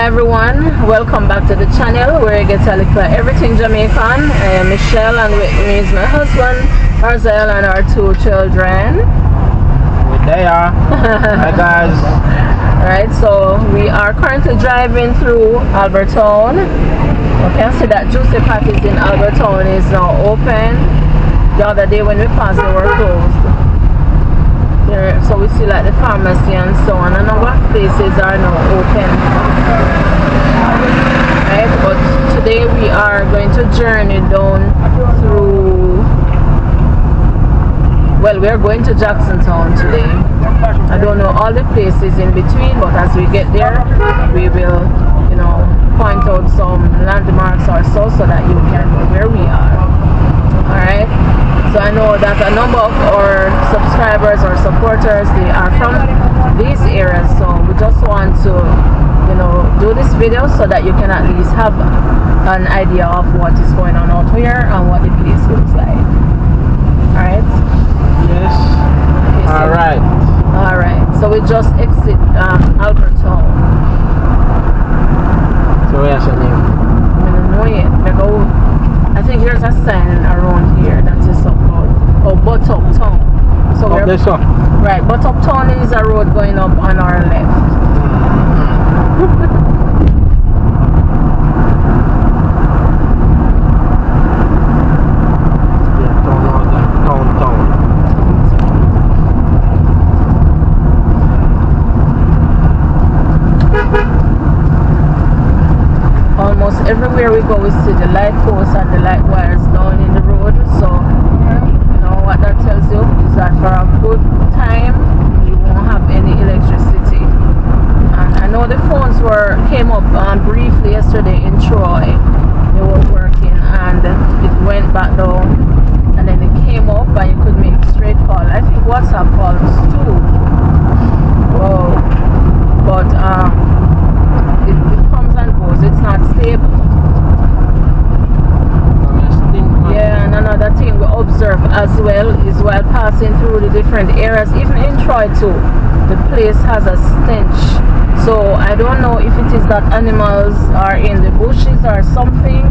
everyone, welcome back to the channel where you get a little everything Jamaican. I am Michelle and with me is my husband Marcel and our 2 children. We're there. Hi guys. Alright, so we are currently driving through Albertown. You can see that Juicy Patties in Albertown is now open. The other day when we passed they were closed. So we see like the pharmacy and so on, and a lot of places are now open. Right, but today we are going to journey down through, well, we are going to Jacksontown today. I don't know all the places in between, but as we get there we will, you know, point out some landmarks or so that you can know where we are. Alright, so I know that a number of our subscribers or supporters, they are from these areas, so we just want to, you know, do this video so that you can at least have an idea of what is going on out here and what the place looks like. Alright? Yes. Okay, Alright, so we just exit Albertown. So where's your name? I don't know yet. I think there's a sign around here that is about Bottom Town. So up this one? Right, Bottom Town is a road going up on our left. Almost everywhere we go we see the light posts and the light wires down in the road, so you know what that tells you is that for a good time you won't have any electricity. And I know the phones came up briefly yesterday in Troy. They were working and it went back down and then it came up and you could make straight call. I think WhatsApp calls too. Whoa. But it comes and goes, it's not stable. Yeah, and another thing we observe as well is while passing through the different areas, even in Troy too, the place has a stench. So I don't know if it is that animals are in the bushes or something,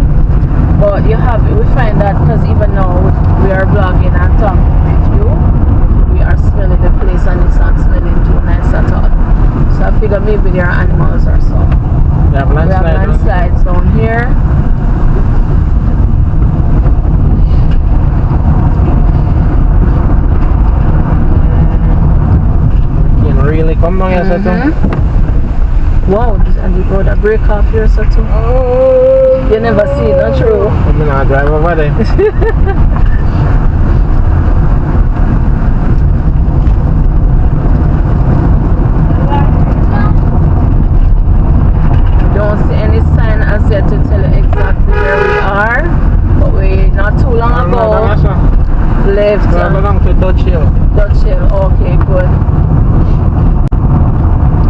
but we find that because even now we are vlogging and talking with you, we are smelling the place and it's not smelling too nice at all. So I figure maybe there are animals or so. We have landslides down here. You can really come down here, Sato. Wow, and you got a break off here, Sato. Oh, you never see it, not true? I'm gonna drive over there. To tell you exactly where we are, but we not too long ago left belong to Dutch Hill. Dutch Hill, okay, good.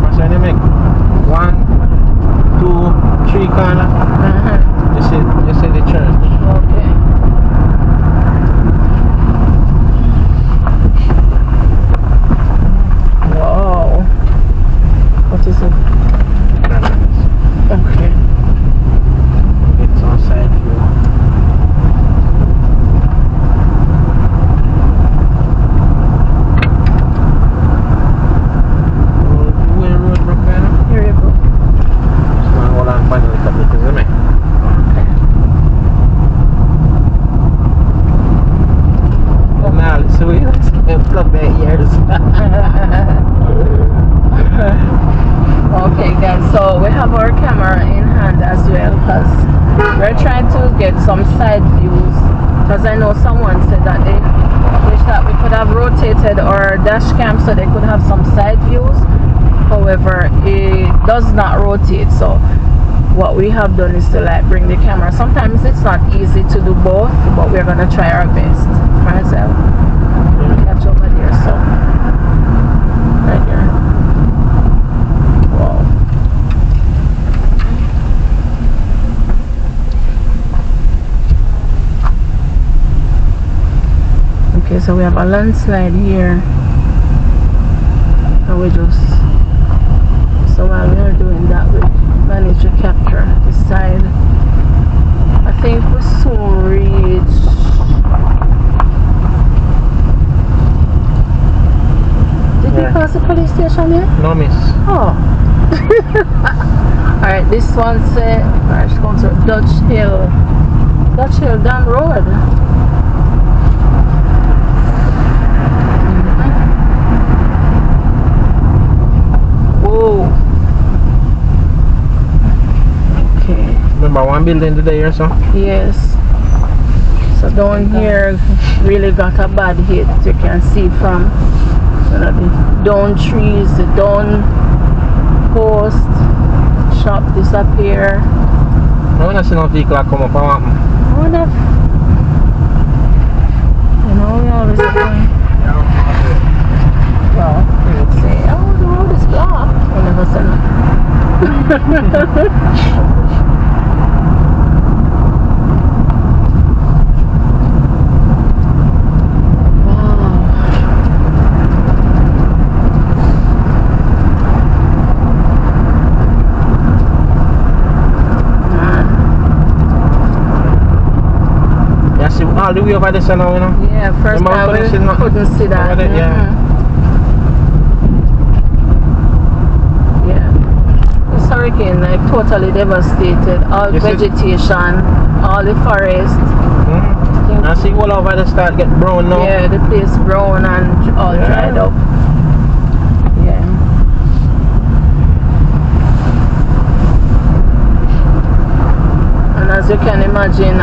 What's your name? 1, 2, 3 corner. You see the church. Okay. Wow. What is it? Okay. It's on side view. Where road from there? Here you go. So I'm going to find a little bit, isn't it? Okay. Now, so we can't plug their ears. Okay guys, so we have our camera in hand as well because we're trying to get some side views, because I know someone said that they wish that we could have rotated our dash cam so they could have some side views. However, it does not rotate, so what we have done is to like bring the camera. Sometimes it's not easy to do both, but we're gonna try our best. Marcel, catch over there, so right here. Wow. Okay, so we have a landslide here, and we just, so while we are doing that, we managed me? No, miss. Oh. Alright, this one says, let's go to Dutch Hill. Dutch Hill down the road. Whoa. Okay. Remember one building today or so? Yes. So down here really got a bad hit. You can see from the down trees, the down post, shop disappear. I wanna see no vehicle come up. I wonder if, you know, we always going. Well, we would say, oh, the road is blocked. We never say that. All the way over this now, you know? Yeah, first time we couldn't see that. There, yeah. Yeah. This hurricane like totally devastated all vegetation, all the forest. I see all over the start get brown now. Yeah, the place brown and all dried up. Yeah. And as you can imagine,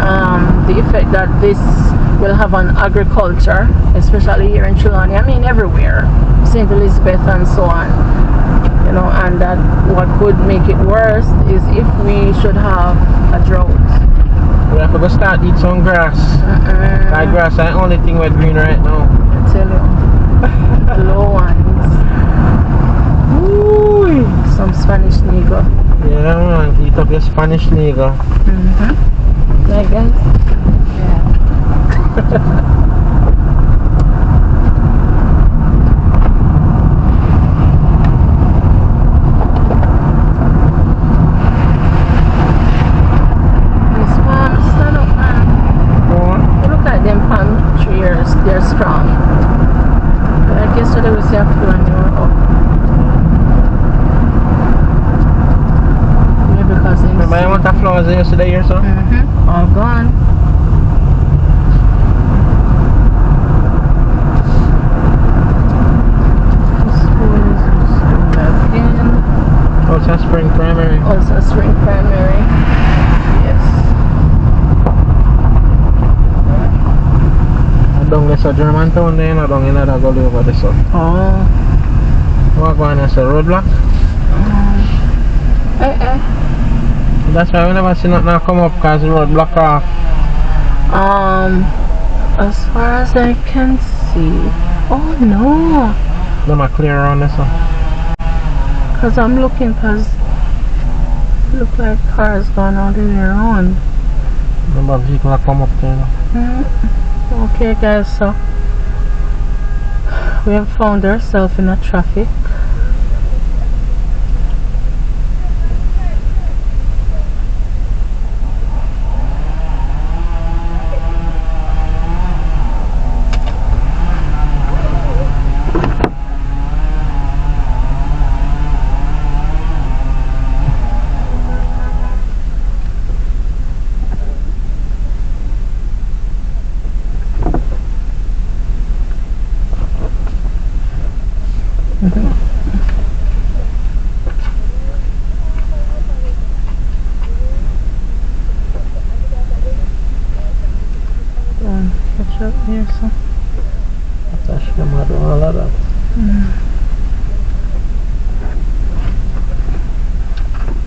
the effect that this will have on agriculture, especially here in Trelawney, I mean everywhere, St. Elizabeth and so on, you know, and that what could make it worse is if we should have a drought. We have to go start eat some grass. That grass is the only thing we're green right now. I tell you, the low ones. Ooh, some Spanish nigger. Yeah man, eat up your Spanish nigger. Like guys? Yeah. This palm, stand up man. Look at them palm trees, they're strong. But I guess what they will say after when they were up. Remember I want the flowers yesterday or so? All gone. Also spring primary. Also spring primary. Yes. I don't get a German town then I don't get another gully over this one. Oh. What going on? A roadblock? That's why we never see nothing come up because the road block off. As far as I can see. Oh no. Them are clear around this one. Cause I'm looking, cause it look like cars going all the way around. Remember vehicle that come up there. Okay guys, so we have found ourselves in a traffic. Catch up here, so. That's all of that.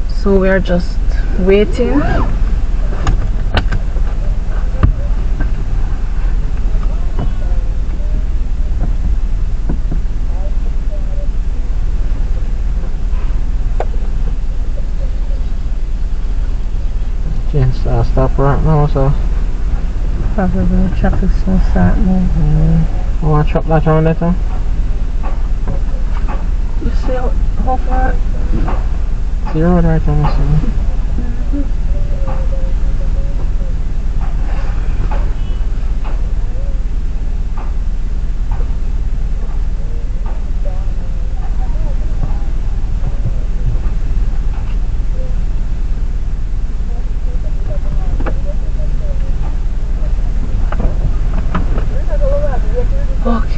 So we are just waiting. Can't stop right now, so. Probably the traffic's gonna start moving. I want to chop that around that time. You see how far? See the road right on this one.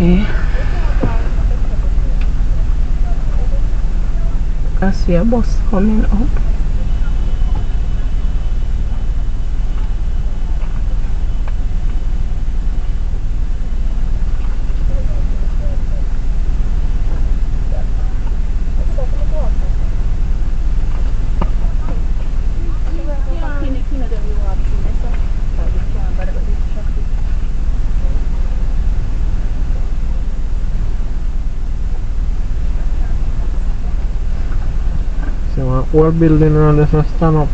Okay. I see a bus coming up. So one old building around this and stand up.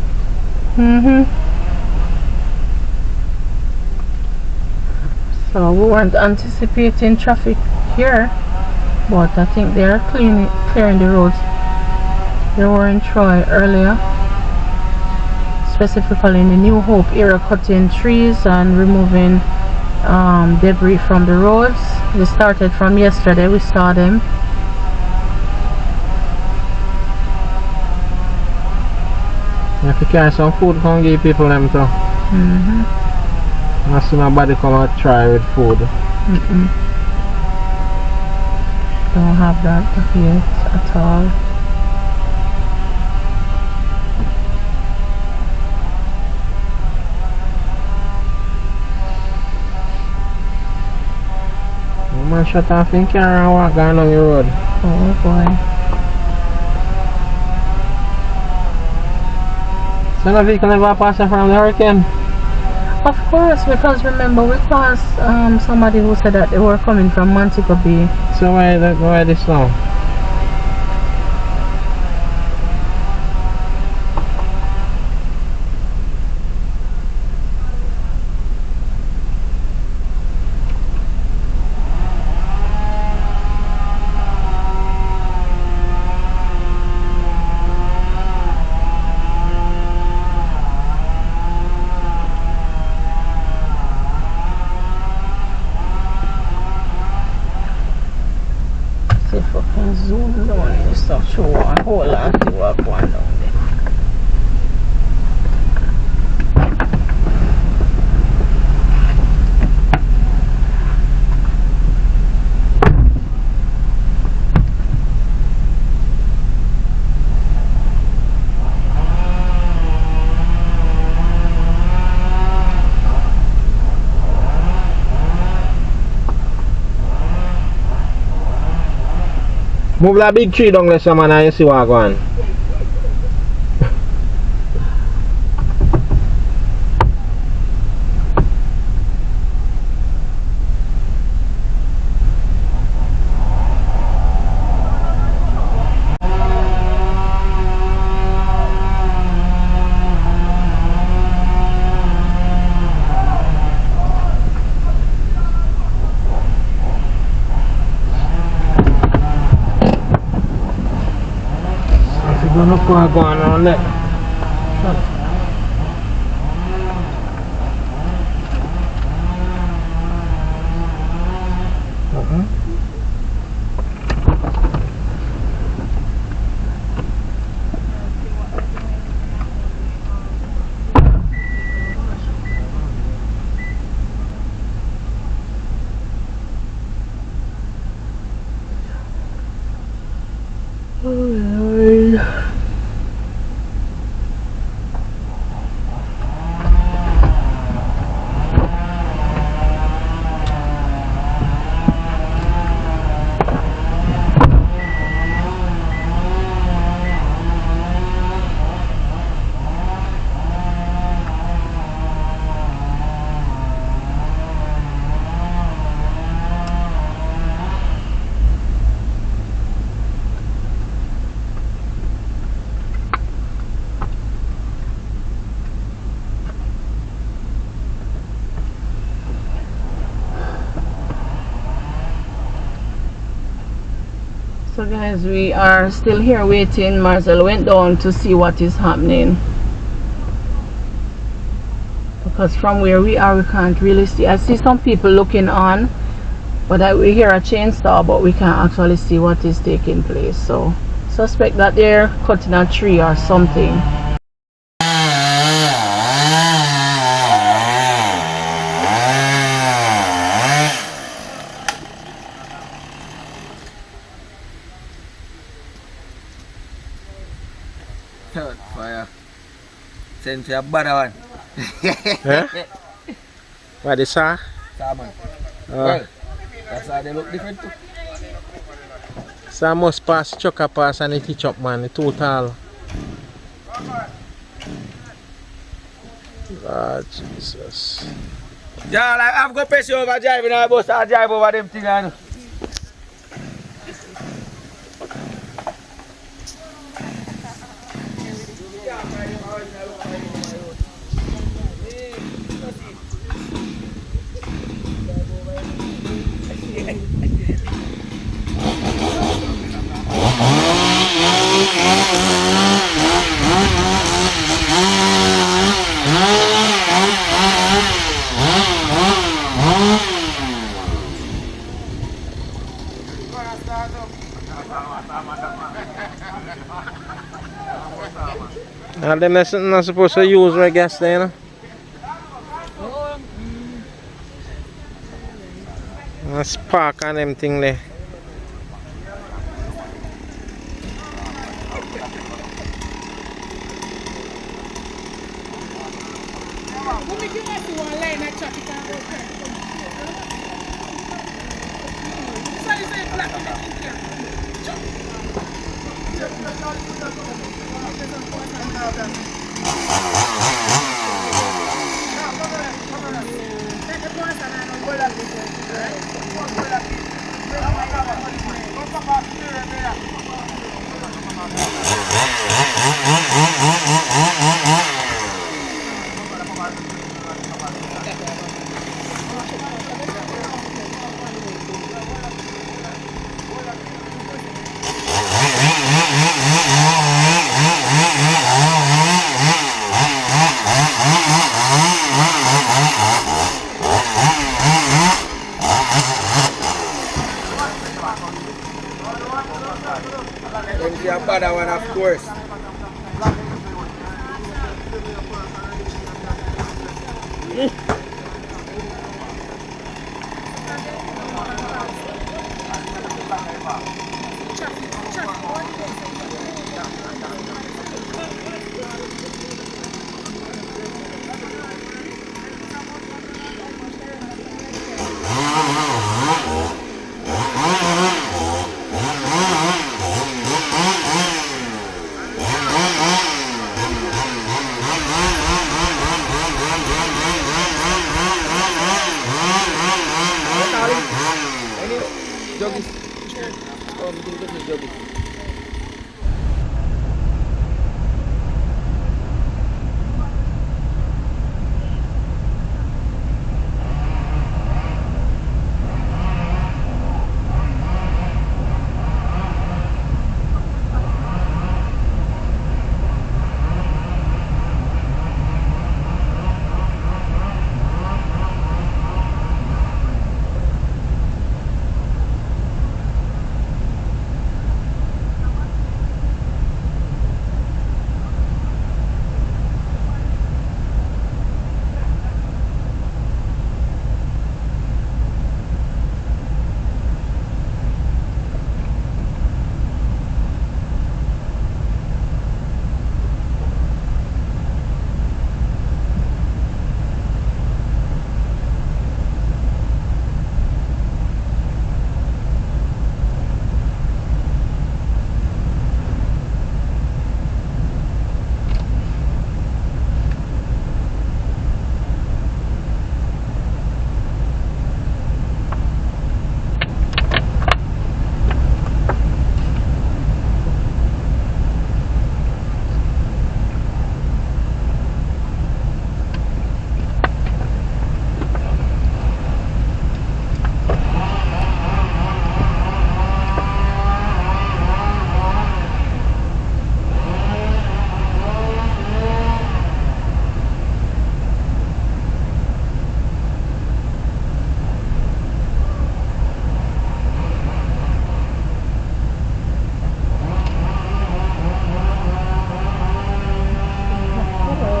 So we weren't anticipating traffic here, but I think they are clearing the roads. They were in Troy earlier, specifically in the New Hope area, cutting trees and removing debris from the roads. They started from yesterday, we saw them. If you carry some food, come give people them too. I see nobody come and try with food. Don't have that yet at all. Man shut off in car and walk down the road. Oh boy. So no vehicle never pass from the hurricane? Of course, because remember we passed somebody who said that they were coming from Montego Bay. So why this now? See if I can zoom down and stuff, show a whole lot of work going down there. Move that big tree down there, so man, and you see what going on. Don't know what's going on there. So guys, we are still here waiting. Marcel went down to see what is happening, because from where we are we can't really see. I see some people looking on, but we hear a chainsaw, but we can't actually see what is taking place. So suspect that they're cutting a tree or something. Fire. Send for a bad one. Eh? What is that? Salmon. Well, that's how they look different too. So must pass chucker pass and it teach up man, the total. Lord Jesus. Yeah, like I've got pressure over driving, I must start drive over them things. I know. And them not supposed to use right gas there, you know? Spark and them thing there. Then see a bad one, of course.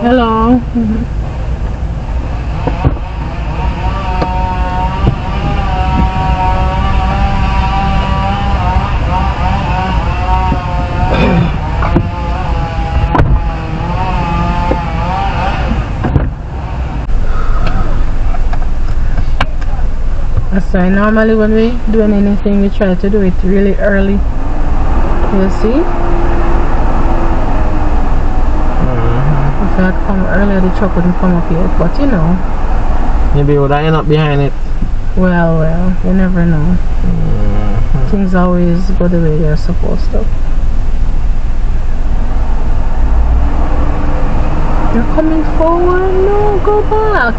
Hello. So normally when we doing anything, we try to do it really early. You see? If I had come earlier, the truck wouldn't come up yet. But you know. Maybe would I end up behind it? Well, you never know. Things always go the way they're supposed to. You're coming forward? No, go back.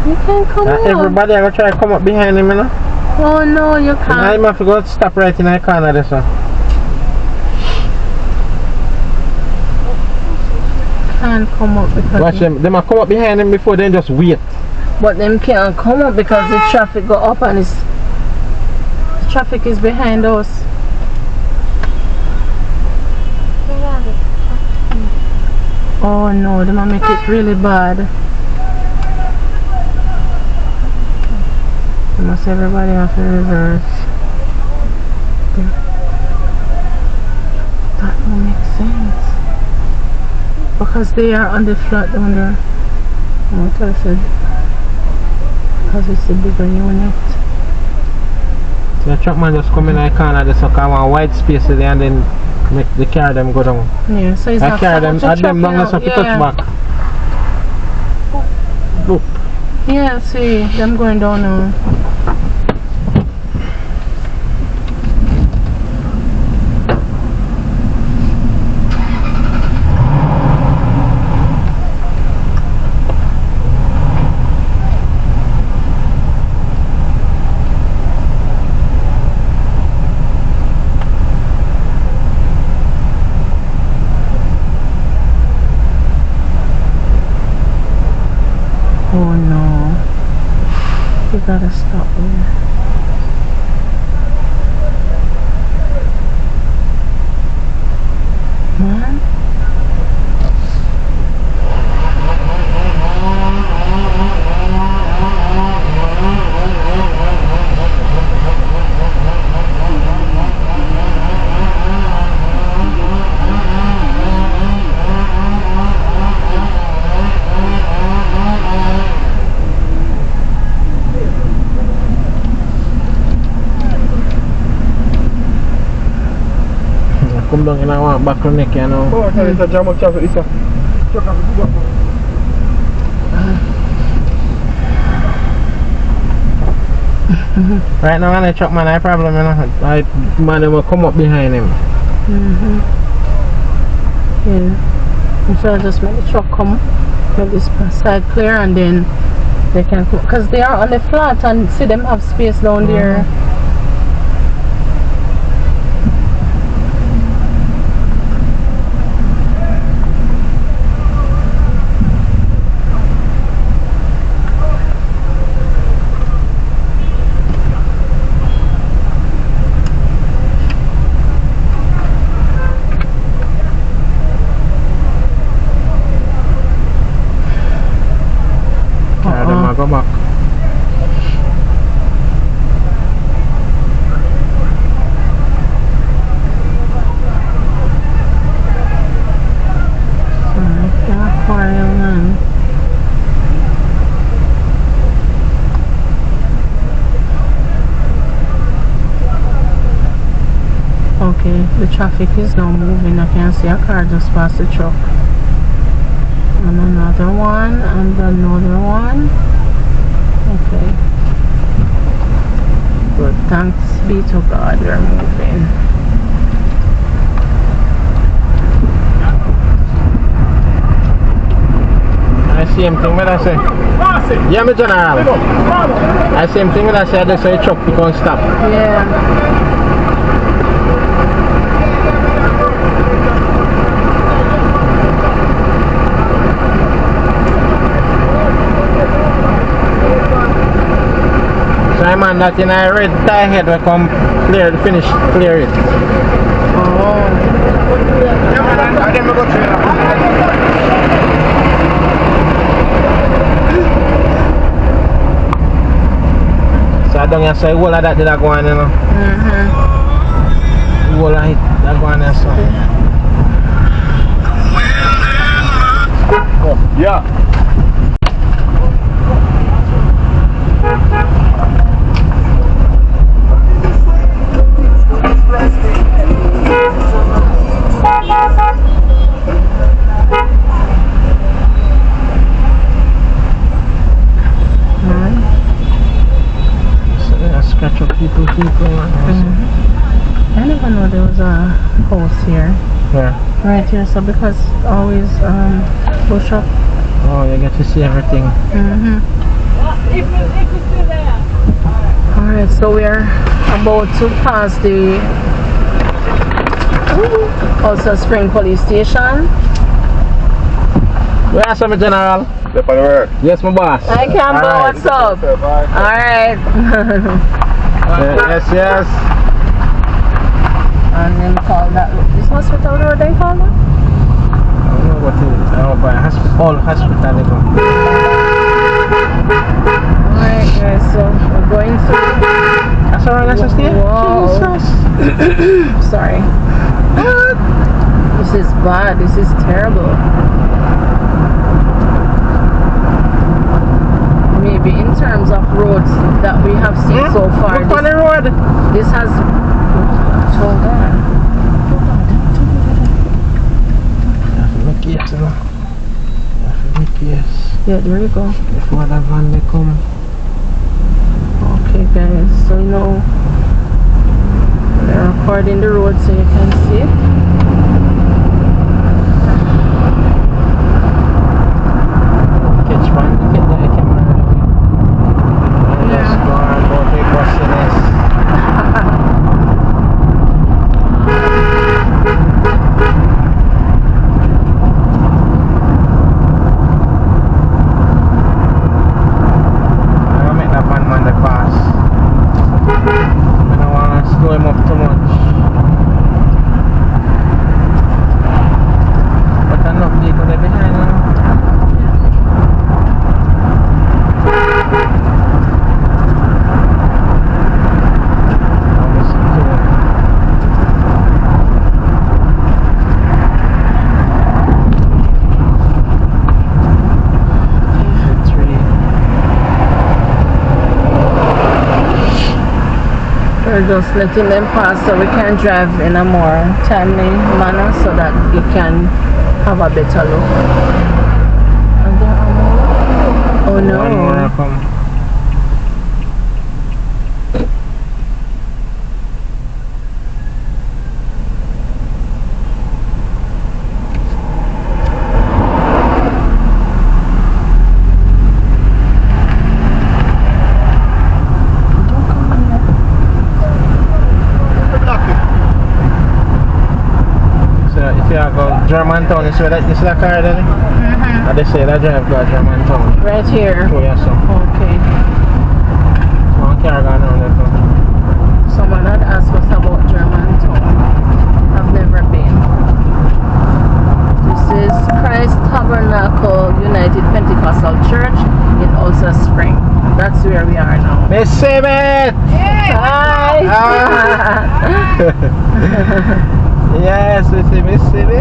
You can't come up. Everybody I go try to come up behind him, you know? Oh no, you can't. I have to go stop right in the corner there, so. Can't come up because watch them. They might come up behind him before then just wait. But them can't come up because the traffic go up and the traffic is behind us. Oh no, they might make it really bad. Almost everybody have to reverse. That don't make sense. Because they are on the flat down there. What I said. Because it's a bigger unit. So the truck man just come in the corner there, so come on wide space there and then make the car them go down. Yeah, so it's I not carry so them, much add them traffic down so now. touch back. Boop. Yeah, see, them going down now. Oh no, you gotta stop there. Man. Come down in our bottleneck, you know. Oh, it's a jam of traffic. It's a Right now, when I truck man, I problem, you know. Man will come up behind him. Yeah. So I just make the truck come, make this side clear, and then they can come. Because they are on the flat and see them have space down there. Go back. Okay, the traffic is now moving. I can see a car just past the truck. And another one, and another one. Okay. Good, thanks be to God, we're moving. I see him thing when I say. Yeah, me general. I see him thing when I say they say truck you can't stop. Yeah. Man, that in a red tie head will come clear the finish, clear it. Oh. So I don't have to say all of that did I go on, you know. All of it that go on there, so. Oh, yeah. Where? Right here, so because always push up. Oh, you get to see everything. Alright, so we're about to pass the also Spring Police Station. Where are some general? Yes, my boss. Hi Campbell, what's up? Alright. Yes. And then call that this hospital road they call that? I don't know what it is. Oh, by hospital. Alright guys, so we're going through. That's all right, that's a stay? Wow. Jesus. Sorry. This is bad, this is terrible. Maybe in terms of roads that we have seen so far. Look on the road. This has hold on. Yeah, there you go. Before the van they come. Okay guys, so you know they're recording the road so you can see it. Catch one, get the camera. Let's go and go big busting this. We're just letting them pass so we can drive in a more timely manner so that you can have a better look. And there are more. Oh no. One more come. Germantown, you see that this is a car there? And they say that drive to Germantown. Right here. Oh yeah, so. Okay. One car going around there too. Someone had asked us about Germantown. I've never been. This is Christ Tabernacle United Pentecostal Church in Ulster Spring. That's where we are now. Mississippi! Hi! Yes, Mississippi!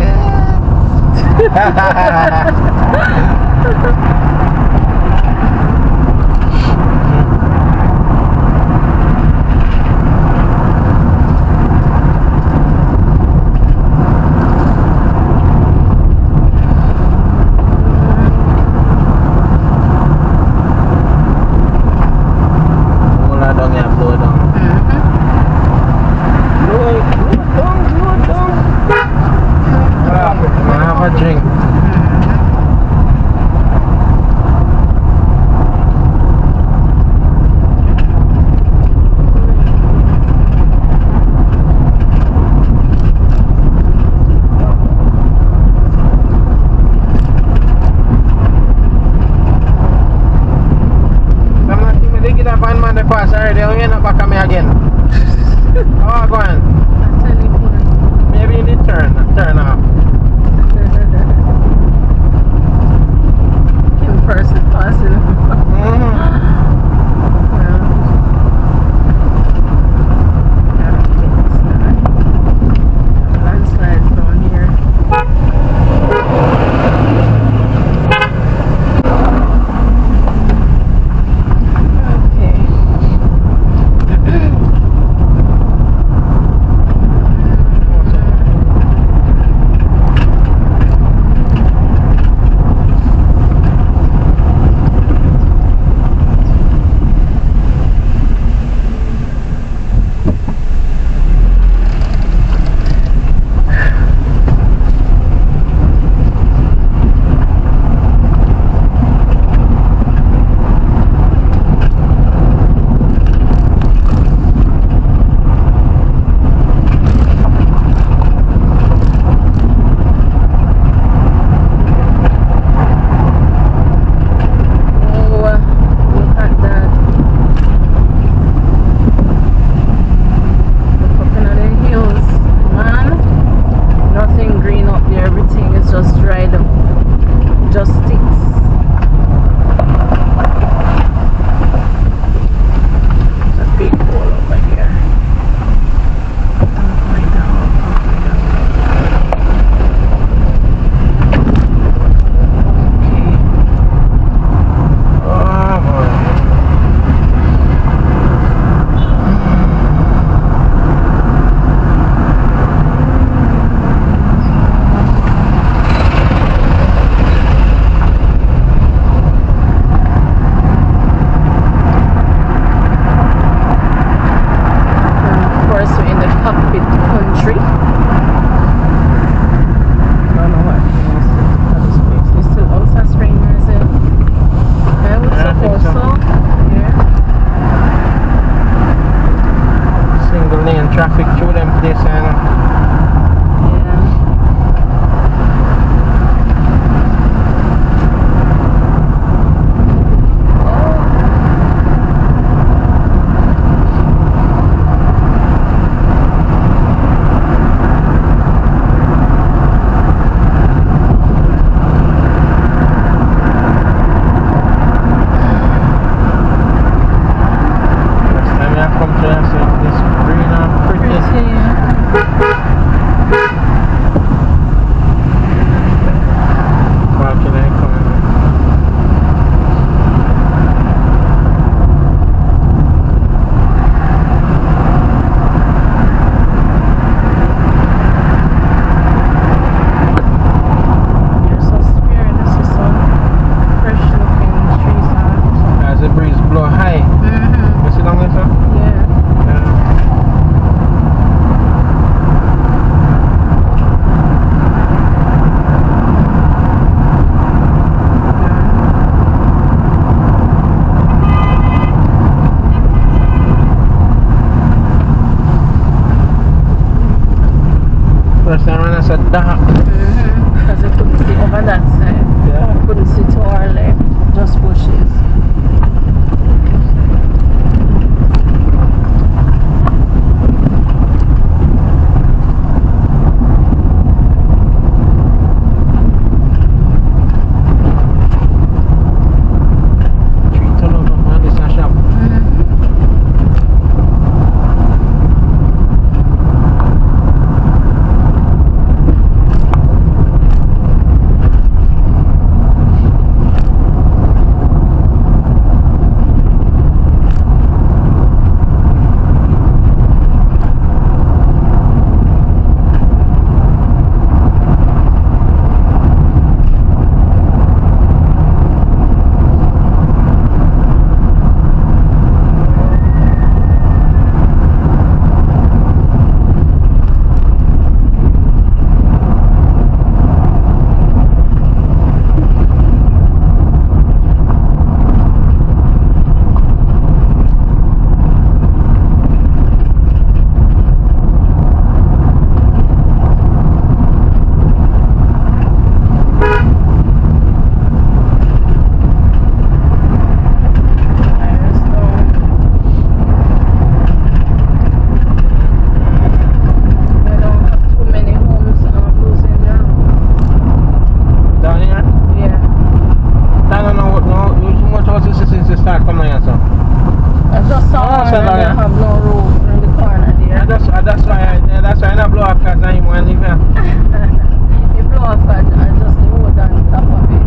off and just the wood on top of it.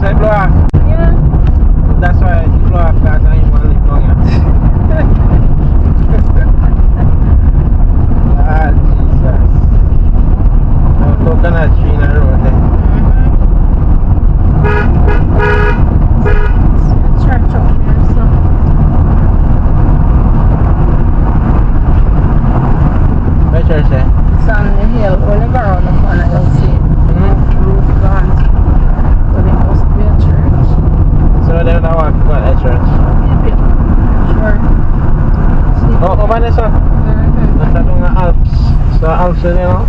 So it blow off. Yeah. That's why it blow off because I ain't want to live long yet. Ah, Jesus. No coconut tree in the road there. Church up here, so. Where church there? It's on the hill. When you go around the corner, you'll see it. Roof gone. But it must be a church. So they don't want to go to that church. Maybe. Sure. See? Oh, over there, sir. That's along the Alps. So Alps, you know.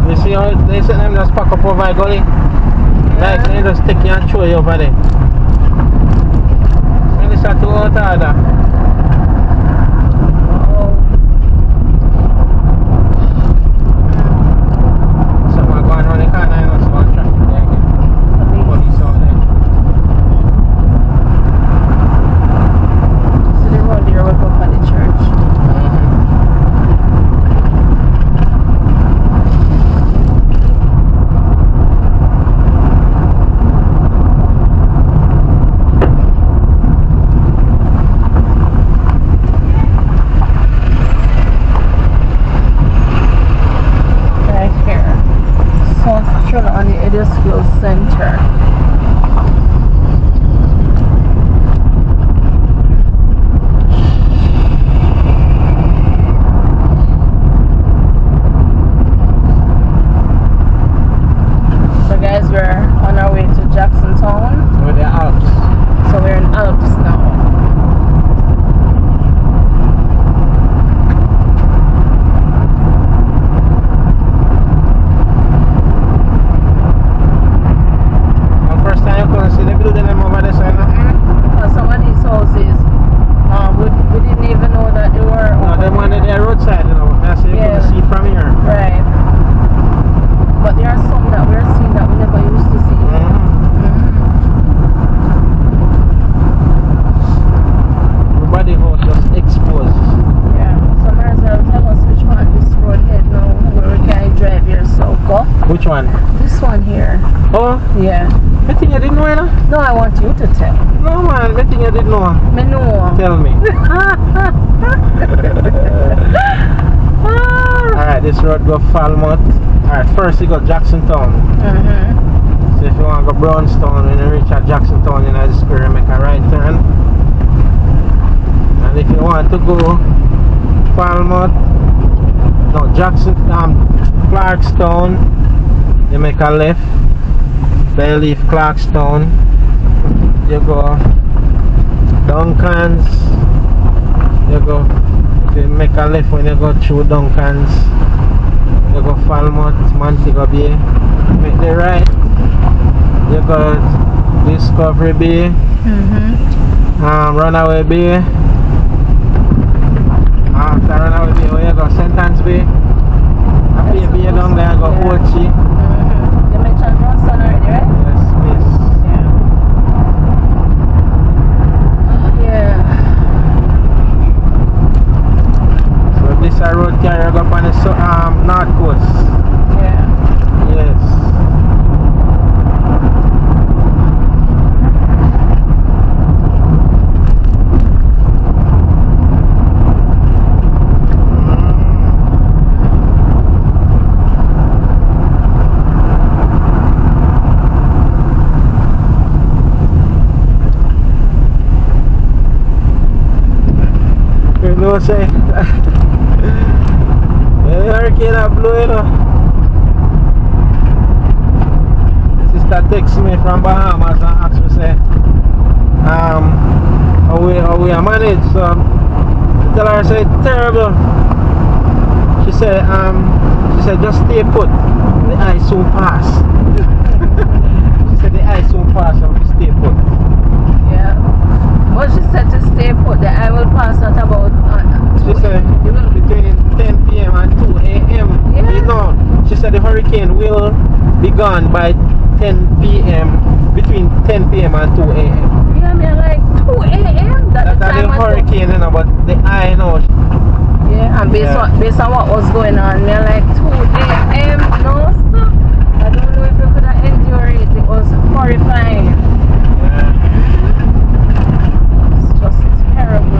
You see how they set them just pack up over the gully? Like they just take you and throw you over there. When they start to go out harder. Someone going around the corner and also on traffic there again. Police out there. See the road here, we'll go for the church. On the Educational Center. So guys, we're on our way to Jacksontown. Over the Alps. So we're in Alps now. Some of these houses, we didn't even know that they were No, open. they wanted their roadside, you know. That's so you Yeah. couldn't see from here. Right. But there are some that we're seeing that we never used to see. Everybody was just exposed. Yeah. So Marcel, tell us which one this road head now where we can drive here. So go. Which one? This one here. Oh, Yeah. I think you didn't know, you know? No, I want you to tell. No, man, I think you didn't know. Me know. Tell me. Alright, this road go Falmouth. Alright, first you go Jacksontown. So if you want to go Brownstown, when you reach at Jacksontown, you know the square, make a right turn. And if you want to go Falmouth, no, Clarkstown, you make a left. Then leave Clarkstown, you go Duncan's, you go, if you make a left when you go through Duncan's, you go Falmouth, Montego Bay, make the right, you go Discovery Bay, Runaway Bay, after Runaway Bay, where you go St. Anne's Bay, after you Bay down there, you go Ochi. You mentioned Johnson already, right? Yes, miss. Yeah. So this a road carrier up on the north coast. Yeah. Yes. You know, say, the hurricane a blow, you know. Sister text me from Bahamas and asked me, say, how we are managed. So I tell her, I say, terrible. She said, just stay put. The ice soon pass. She said the ice soon pass, so we stay put. Yeah. Well, she said to stay put. The I will pass at about. She said between 10 p.m. and 2 a.m. Yeah. You know, she said the hurricane will be gone by 10 p.m. between 10 p.m. and 2 a.m. Yeah, I mean like 2 a.m. That's the hurricane, you know, but the eye, you know. Yeah, and based on what was going on, me like 2 a.m. no stop. I don't know if you could have endured it. It was horrifying. Yeah. It's just terrible.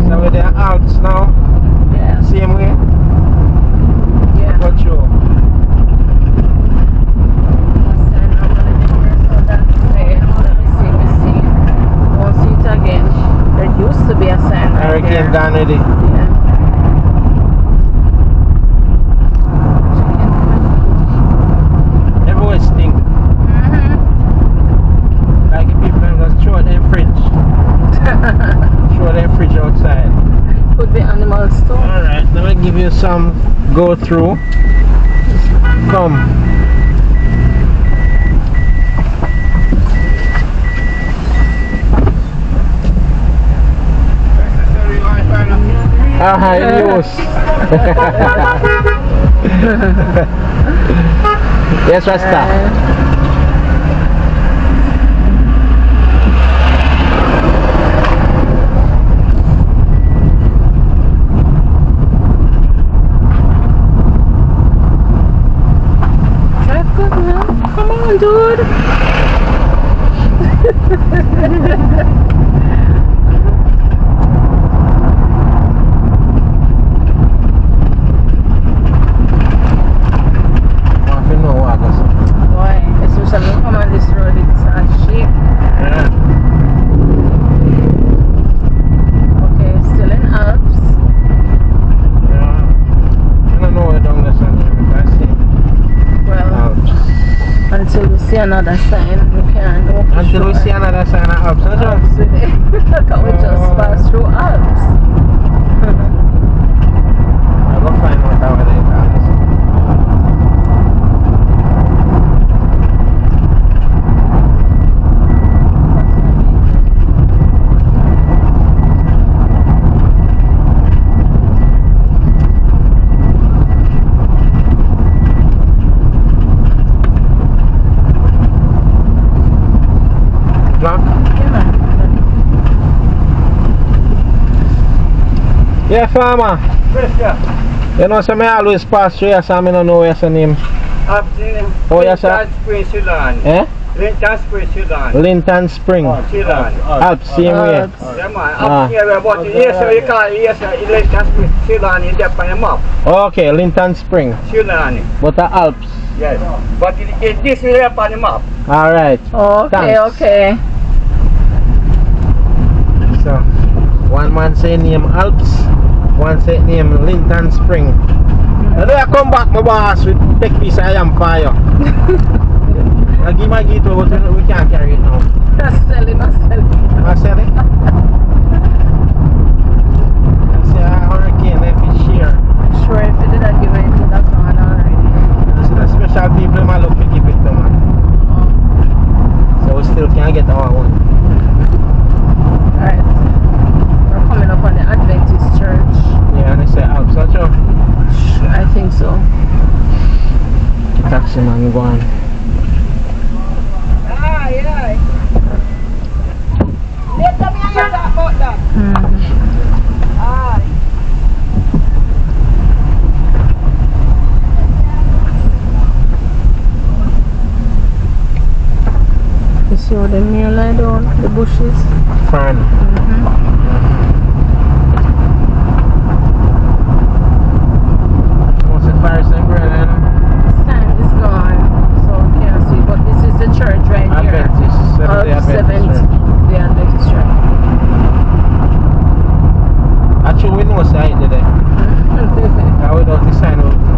So we're there Alps now. Yeah. Same way. Yeah. What you? Won't see it again. There used to be a sign right Hurricane here. gone with it. Yeah. Everywhere stink. Like if people can just throw their fridge. Throw their fridge outside. Could be animals too. Alright, let me give you some go through. Come. Ah, news. Yes, Rasta. Drive good, man. Come on, dude. Boy, especially come on this road, it's a sheep. Okay, still in Alps. I don't know where down the sun is. I see Well, Alps. until we see another sign, we can't go for Until we sure. see another sign of Alps. That's all. Alps today. Can we just pass through Alps? I'll go find out how it is. Black? Yeah, farmer. You know, so I always pass through here, so I don't know where's the name. Oh, yes, sir. Spring, Ceylon. Eh? Linton Spring, Ceylon. Linton Spring. Ceylon. Alps, same way. Alps. Yeah, man. Ah. Up here, about yes, sir, you call it, yes, sir, Linton Spring, Ceylon is there on the map. Okay, Linton Spring. Ceylon. But the Alps. Yes. But this is there on the map. Alright. Okay, Thanks. okay. So, one man say name Alps, one say name Linton Spring. And then I come back, my boss, with take piece I am fire. I give my guitar, but we can't carry it now. Sell it. I sell it. I say a hurricane, let me share. Sure, if you didn't give it, it would have gone already. This is the special people in my look to keep it to man. So we still can't get our one. Alright. We're coming up on the Adventist church. Yeah, and they say Alps, not sure. I think so. Taxi man, go on. You see how the mirror lie down, the bushes? Fern. What's it, Paris and Brennan? Sign is gone, so we can't see. But this is the church right here. Adventist, Seventh-day Adventist Church. The Adventist church. Actually, we know side today. Now without the sign, we don't know.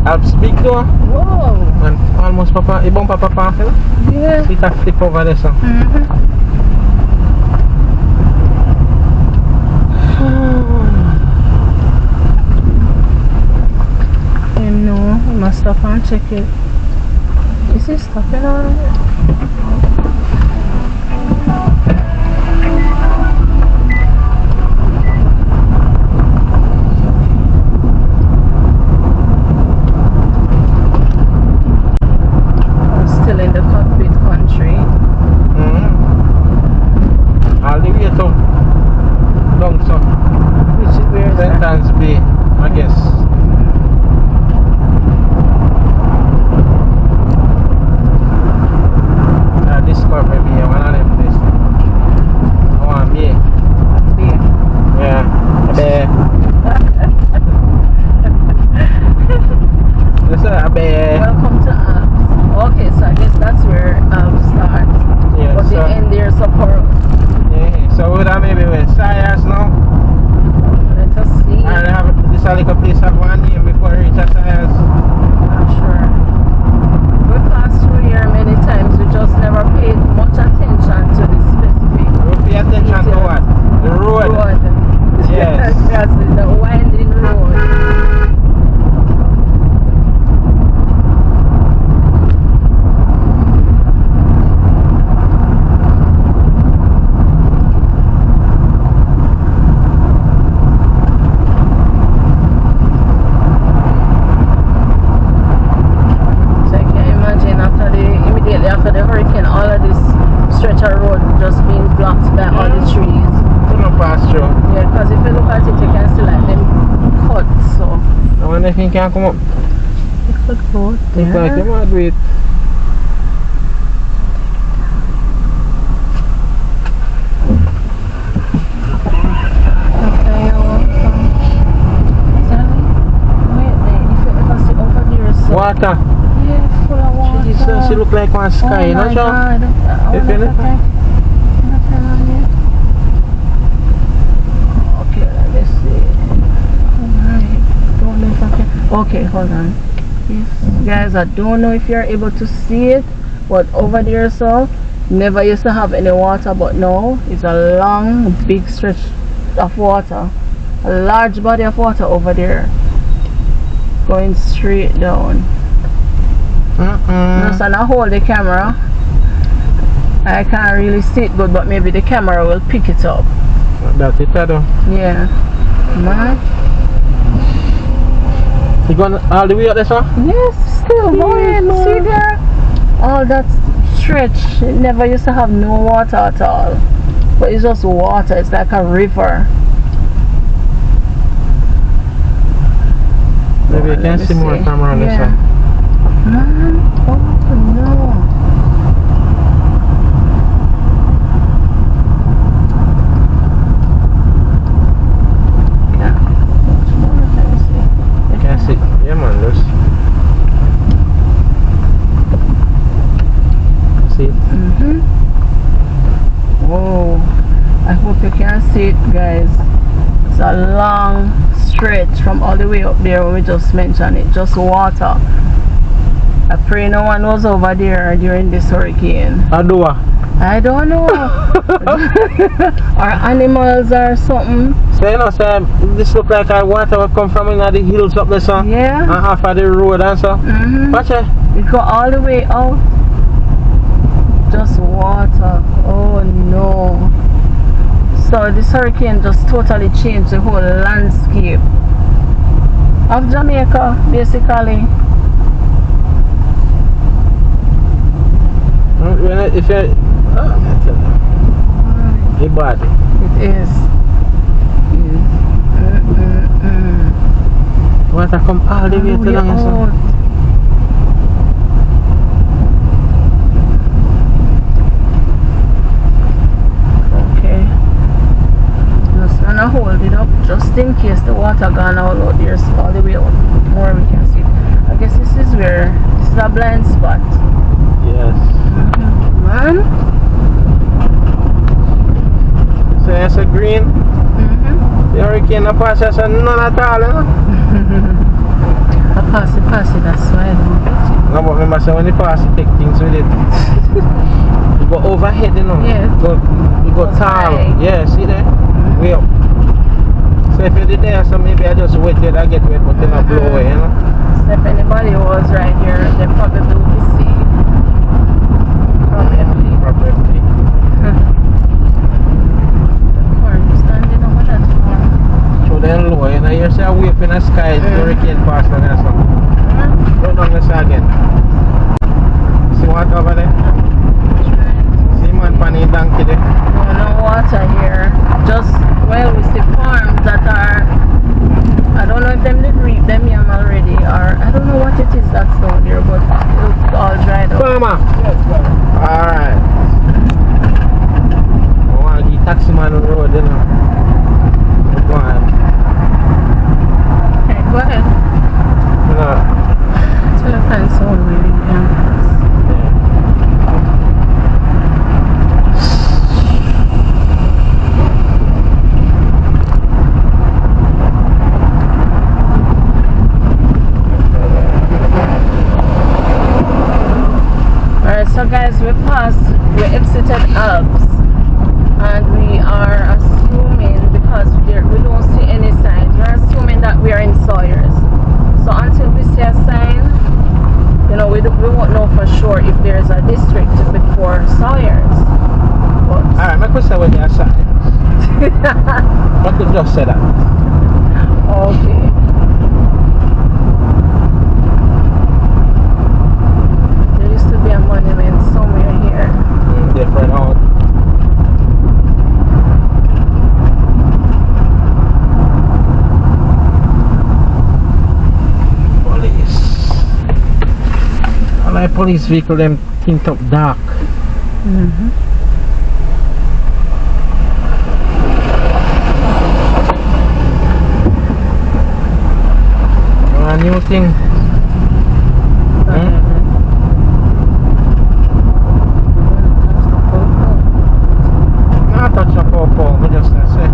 Alps big though. Whoa! And almost papa, ibang papa parcel. Yeah. See that flip over there, so. No, we must stop and check it. Is it stopping already? all of this stretch of road just being blocked by all the trees. Couldn't pass through. Yeah, because if you look at it, you can see like them cuts. So I wonder if he can come up. you could go there. It's like you might do it. Okay, you're welcome. Wait there, if you ever see over there, so Water. yeah, full of water. She look like one sky, you know, oh my John? God. You feel it? Okay, let me see. Alright, don't know if I can. Okay, hold on. Yes, guys, I don't know if you're able to see it, but over there, so never used to have any water, but now it's a long, big stretch of water, a large body of water over there, going straight down. So now hold the camera. I can't really see it good, but maybe the camera will pick it up. That's it, though. Yeah. Man. You going all the way up there, sir? Yes, still going. See there? All that stretch, it never used to have no water at all. But it's just water, it's like a river. Maybe you Let can me see more camera on this Yeah. side. Man, oh no. Yeah, much more, let me see. You can see. Yeah, man, look. See it? Whoa, I hope you can see it, guys. It's a long stretch from all the way up there when we just mentioned it, just water. I pray no one was over there during this hurricane. Adua. I don't know. Or animals or something. So you know, so this look like our water will come from in the hills up there, so. Yeah. And half of the road and so. Watch it. It go all the way out. Just water. Oh no. So this hurricane just totally changed the whole landscape of Jamaica, basically. If you, it's bad. It is. Water come all the way to down here, so. Okay. Just gonna hold it up just in case the water gone out there, so all the way out more we can see. I guess this is a blind spot. Yes. Man. So it's a green. The hurricane a pass us and none at all, you know? I pass it, that's why I don't get it. No, but remember, so when you pass it, take things with it. You go overhead, you know? Yeah. You go tall. High. Yeah, see there? Way up. So if you did there, so maybe I just wait till I get wet, but then I blow away, you know? So if anybody was right here, they probably would see. Probably. Standing over that farm. So then low, you know, you see a wave in the sky, the hurricane pass and something. Go down this again. See what over there? See man panning donkey there? No water here. Just, well, we see farms that are, I don't know if them did reap them yam already, or I don't know what it is that's down there, but it looks all dried up. Farmer! Alright. I want to get taxi man on the road, you know. Go on. Okay, go ahead. You know. Till I find someone really can. Alright, so guys, we exited Alps, and we are assuming, because we don't see any signs, we're assuming that we are in Sawyers. So until we see a sign, you know, we won't know for sure if there's a district before Sawyers. Alright, my question was your sign. What could just say that? Okay. There used to be a monument somewhere here. my police vehicle them tint up dark. A new thing. Not touch the pawpaw, but just say.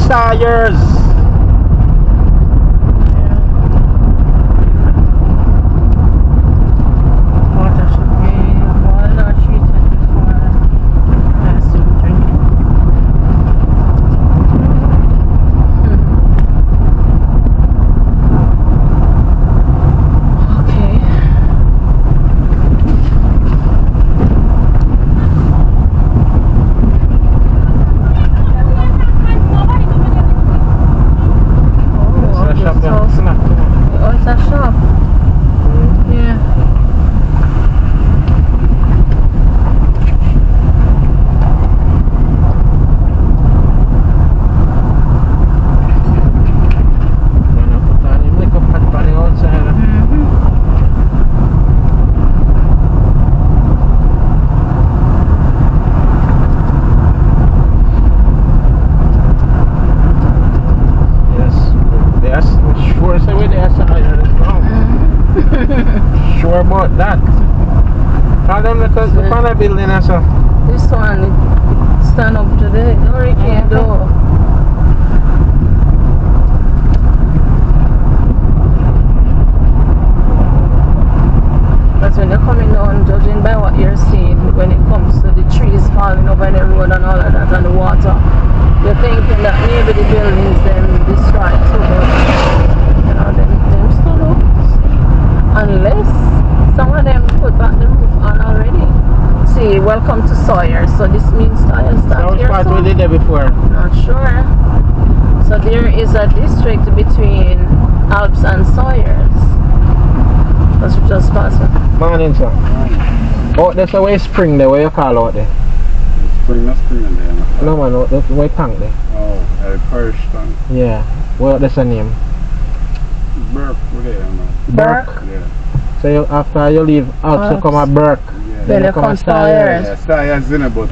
Tires. Water should be boiled or treated before drinking. Okay. Oh, it's a shop. Yeah. Mana petani mereka petani outside. Yes, yes, sure say where they are tires now. Sure about that. How them the corner building as well? This one stand up today. Hurricane door. But when you're coming down, judging by what you're seeing, when it comes to the trees falling over the road and all of that and the water, you're thinking that maybe the buildings them destroyed too, but you know, them still up. Unless some of them put back the roof on already. See, welcome to Sawyer. So this means Sawyer That start was here part too? we did there before. Not sure. So there is a district between Alps and Sawyers. That's just past it. Morning, sir. Oh, there's a way spring there, where you call out there? Spring, not spring in there. No man, no, there's a way tank there. Oh, parish tank. Yeah. Well, there's a name. Burke, over there, man. Burke? Yeah. So you, after you leave Alps, you come at Burke. Yeah. Then you come at Sawyers. Yeah, Sayers in it, but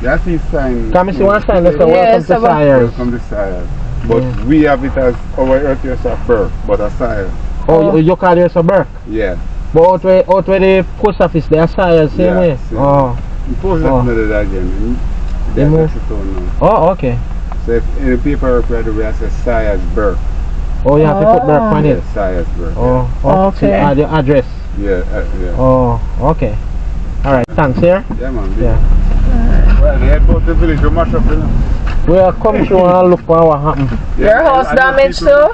you have to sign. Come see one sign that says Yeah, welcome to so what- Sawyers. Welcome to Sayers. But Yeah. we have it as our earth is a Burke, but a Sayers. Oh, you call yours a Burke? Yeah. But out where the post office, they are Sawyers, same Yeah, way? same. Oh. You post Oh. that another again. They That's move. the town now. Oh, okay. So if in the paperwork where we have to say Sayers Burke. Oh, you have to put Burke on Yeah, it. Sayers Burke. Oh, Okay. So you add your address. Yeah, yeah. Oh, okay. Alright, thanks, here. Yeah, man. Yeah. Well, they had both the village to mash up, you know. We'll come through and look for what happened. Your house damaged too?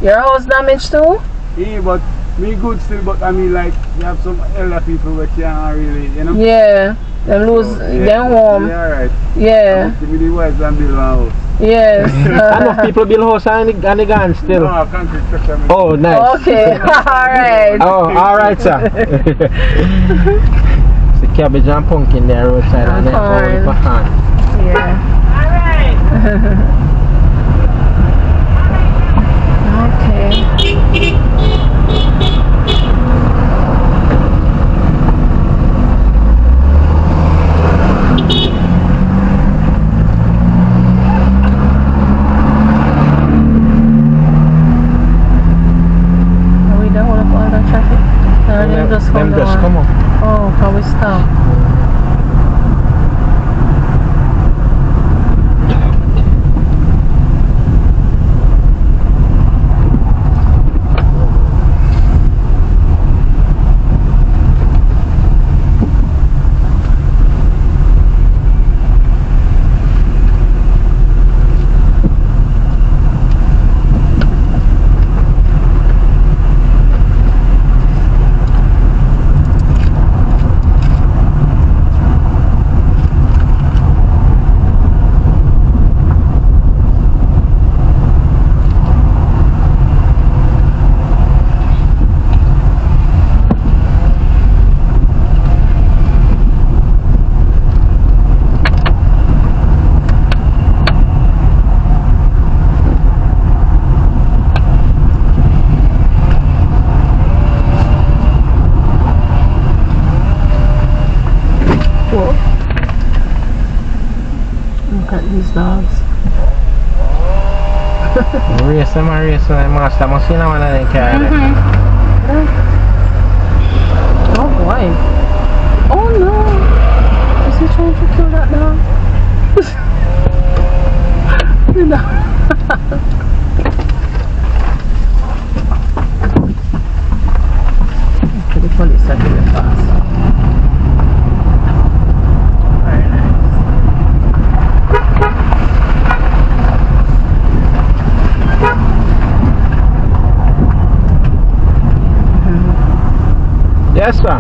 Your house damaged too? Yeah, but me good still, but I mean like you have some elder people that can't really, you know. Yeah. Them lose So, them home. Yeah, right. Yeah. Give me the wives and build a house. Yes. Enough people build house and the gun still. No, concrete structure. Oh, nice. Okay. Alright. Oh, alright, sir. It's the cabbage and pumpkin there roadside and then all the pecan. Yeah. Okay. Are we done with all the traffic? No, them just come Them just down. come up. Oh, can we stop? Look at these dogs. Race them and race them. Master must see no one in the car. Oh boy. Oh no. Is he trying to kill that dog? No. Okay, the police are getting fast. Very nice. Yes, sir.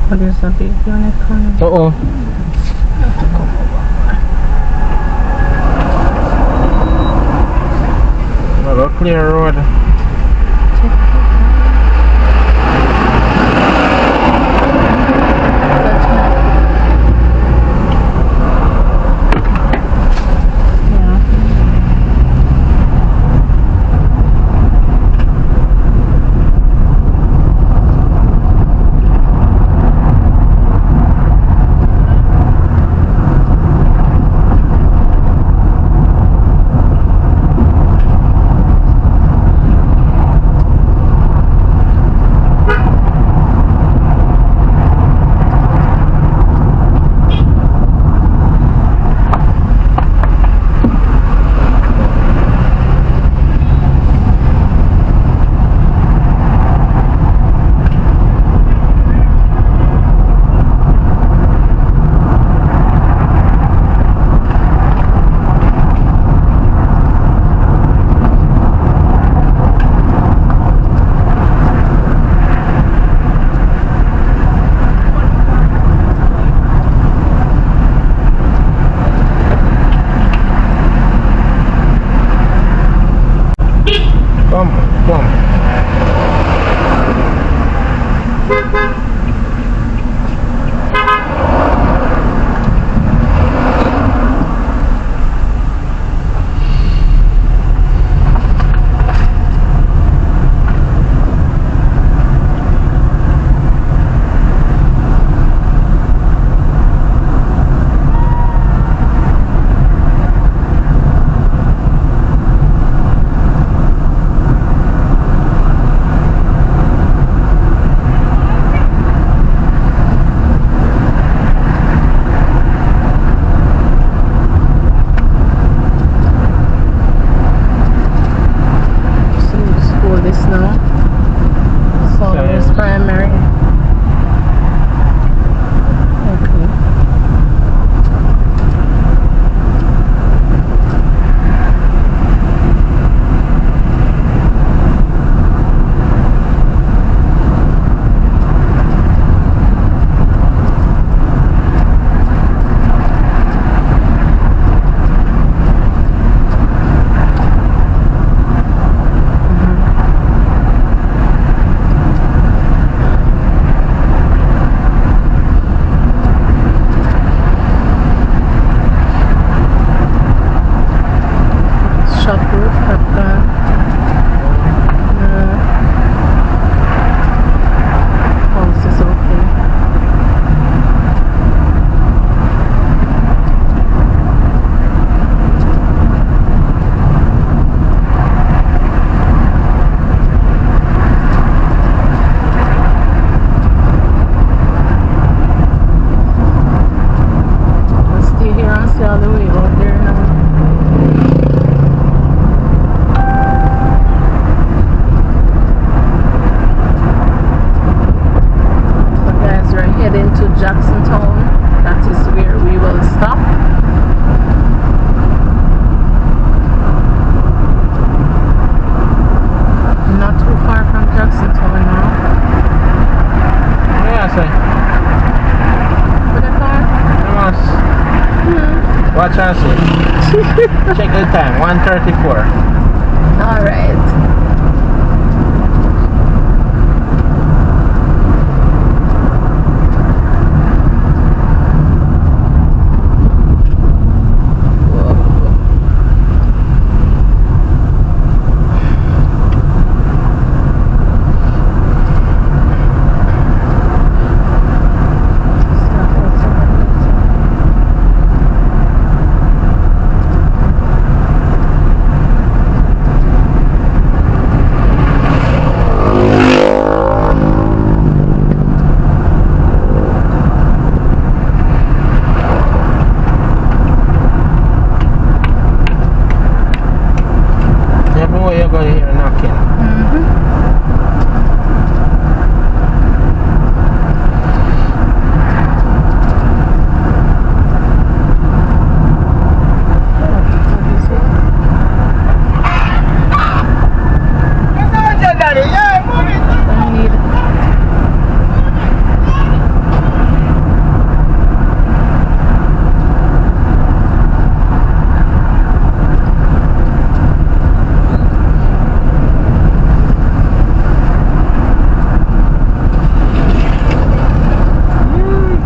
But there's a big unit coming. Oo. Well, clear road. time, 1:34. All right. Everywhere you go, you hear knocking.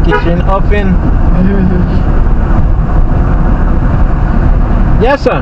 Kitchen open. Yes, sir.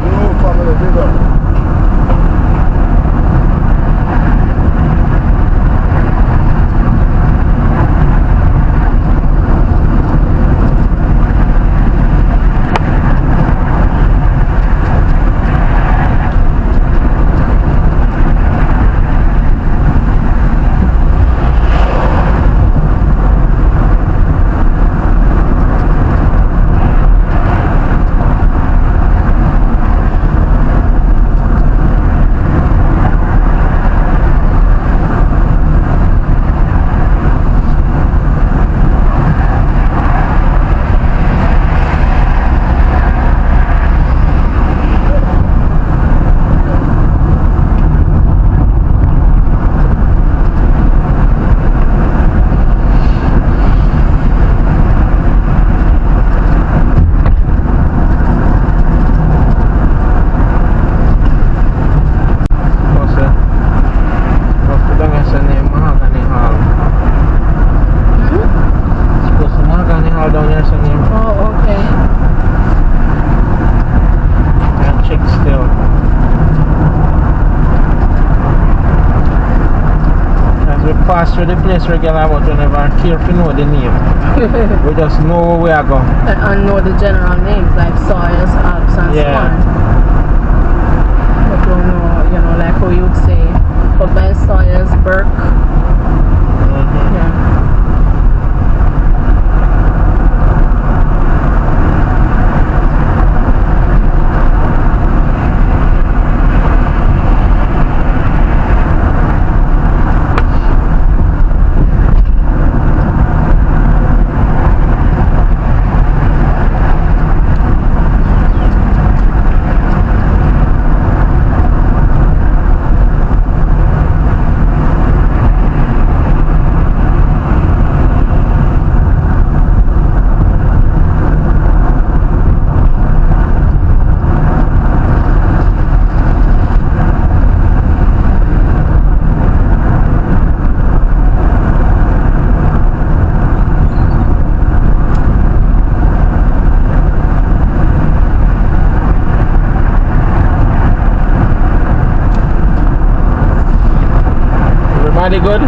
Pass through the place regular, but we never care to know the name. We just know where we are going. And know the general names like Sawyers, Alps, and so on. But don't know, you know, like how you would say, but by Sawyers, Burke. Yeah. Everybody good?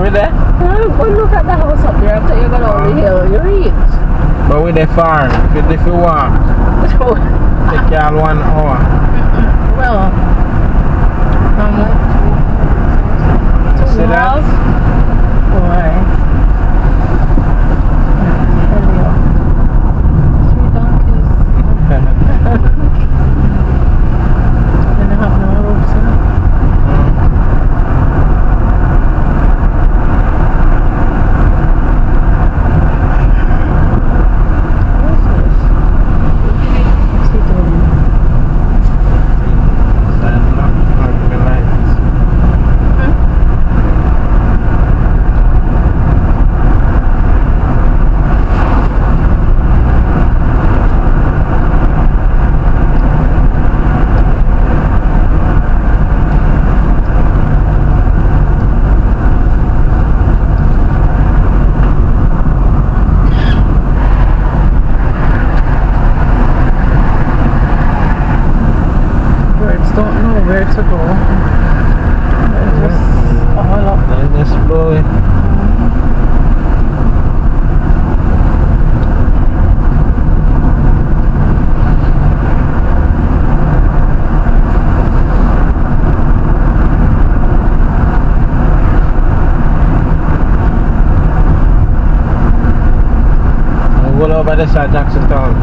we there? Go look at the house up there after you go down the hill. You reach. But we there far. If you walk, take y'all 1 hour. Well, how much? 2 miles? Why? Three donkeys. And they have no ropes in it. What's this? What's he doing? Birds don't know where to go. They're just all up. Then just blow it. We'll go over this at Jackson Town.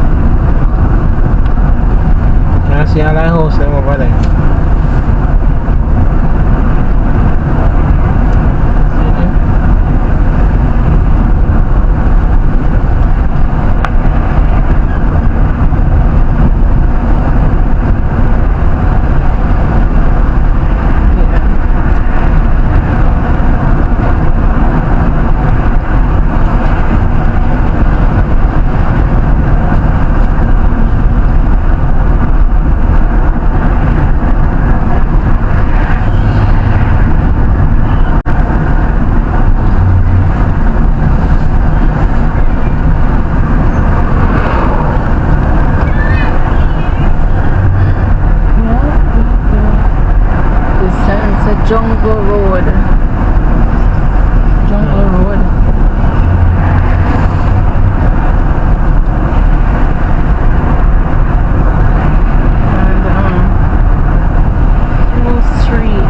Can I see all that house them over there? See them? Jungle Road. Jungle Road. And Rose Street.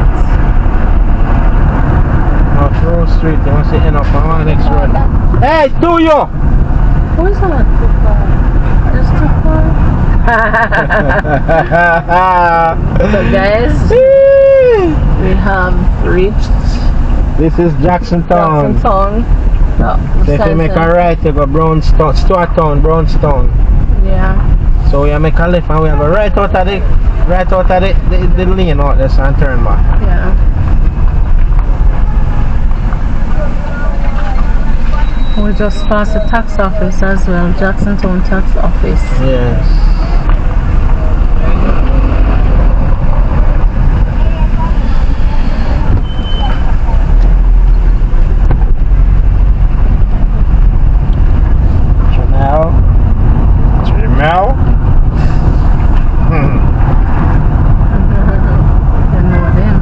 Off Rose Street, you want to end up on next road. Hey, do you? Who is that? Just too far. So guys, we have reached This is Jackson Town. Jackson Town. So if you make a right, you go Brownstone, Stuart Town, Brownstone. Yeah. So we make a left and we go right out of the lane out there and turn back. Yeah. We just passed the tax office as well, Jackson Town tax office. Yes. Jamel. You know them.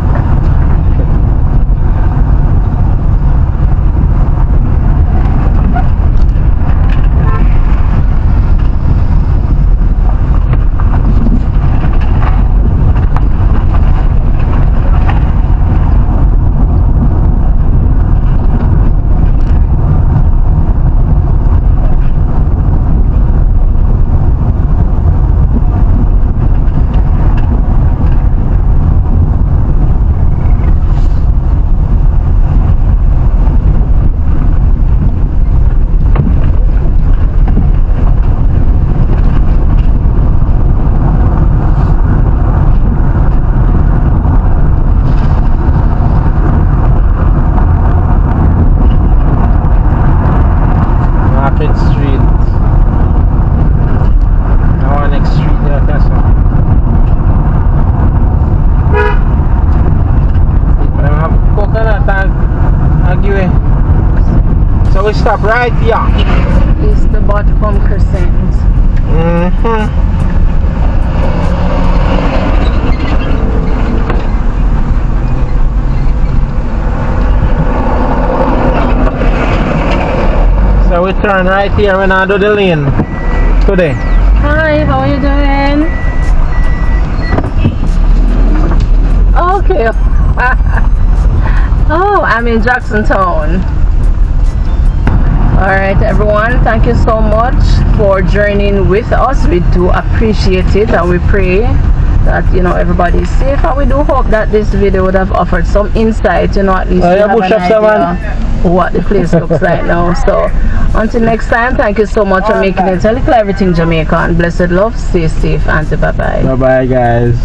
So we stop right here. It's the Bottom Crescent. Yeah, we turn right here when I do the lane today. Hi, how are you doing? Okay. Oh, I'm in Jacksontown. Alright everyone, thank you so much for journeying with us. We do appreciate it, and we pray that everybody is safe, and we do hope that this video would have offered some insight, at least you have an idea what the place looks like now. So until next time, thank you so much for making it a little everything Jamaican. Blessed love, stay safe, and bye bye. Bye bye guys.